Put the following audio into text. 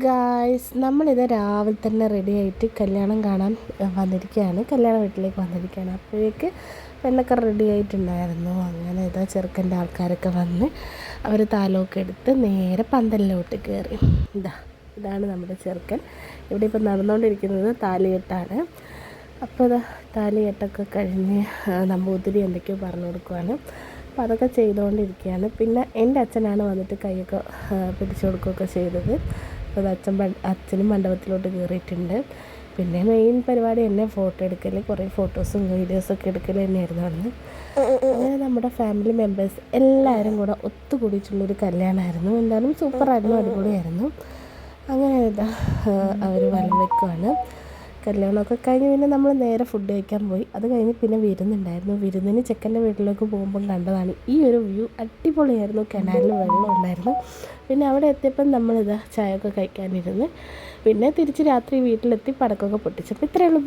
Guys, നമ്മളിത് രാവിലെ തന്നെ റെഡി ആയിട്ട് കല്യാണം കാണാൻ വന്നിരിക്കുകയാണ്, കല്യാണ വീട്ടിലേക്ക് വന്നിരിക്കുകയാണ്. അപ്പോഴേക്ക് പെണ്ണൊക്കെ റെഡി ആയിട്ടുണ്ടായിരുന്നു. അങ്ങനെ ഇതാ ചെറുക്കൻ്റെ ആൾക്കാരൊക്കെ വന്ന് അവർ താലമൊക്കെ എടുത്ത് നേരെ പന്തലിലോട്ട് കയറി. ഇതാണ് നമ്മുടെ ചെറുക്കൻ. ഇവിടെ ഇപ്പോൾ നടന്നുകൊണ്ടിരിക്കുന്നത് താലികെട്ടാണ്. അപ്പോൾ ഇതാ താലികെട്ടൊക്കെ കഴിഞ്ഞ് നമ്പൂതിരി എന്തൊക്കെയോ പറഞ്ഞു കൊടുക്കുവാണ്. അപ്പോൾ അതൊക്കെ ചെയ്തുകൊണ്ടിരിക്കുകയാണ്. പിന്നെ എൻ്റെ അച്ഛനാണ് വന്നിട്ട് കൈയൊക്കെ പിടിച്ചു കൊടുക്കുകയൊക്കെ ചെയ്തത്. അപ്പോൾ അച്ഛനും മണ്ഡപത്തിലോട്ട് കയറിയിട്ടുണ്ട്. പിന്നെ മെയിൻ പരിപാടി എന്നെ ഫോട്ടോ എടുക്കൽ, കുറേ ഫോട്ടോസും വീഡിയോസൊക്കെ എടുക്കൽ തന്നെയായിരുന്നു അന്ന്. അങ്ങനെ നമ്മുടെ ഫാമിലി മെമ്പേഴ്സ് എല്ലാവരും കൂടെ ഒത്തുകൂടിയിട്ടുള്ളൊരു കല്യാണമായിരുന്നു. എന്തായാലും സൂപ്പറായിരുന്നു, അടിപൊളിയായിരുന്നു. അങ്ങനെ ഇതാ അവർ വലം വെക്കുവാണ്. കല്യാണമൊക്കെ കഴിഞ്ഞ് പിന്നെ നമ്മൾ നേരെ ഫുഡ് കഴിക്കാൻ പോയി. അത് കഴിഞ്ഞ് പിന്നെ വിരുന്നുണ്ടായിരുന്നു. വിരുന്നിന് ചെക്കൻ്റെ വീട്ടിലേക്ക് പോകുമ്പം കണ്ടതാണ് ഈ ഒരു വ്യൂ. അടിപൊളിയായിരുന്നു. കനാലിൽ വെള്ളം ഉണ്ടായിരുന്നു. പിന്നെ അവിടെ എത്തിയപ്പം നമ്മളിതാ ചായയൊക്കെ കഴിക്കാനിരുന്ന് പിന്നെ തിരിച്ച് രാത്രി വീട്ടിലെത്തി പടക്കമൊക്കെ പൊട്ടിച്ചപ്പോൾ ഇത്രയേ ഉള്ളൂ.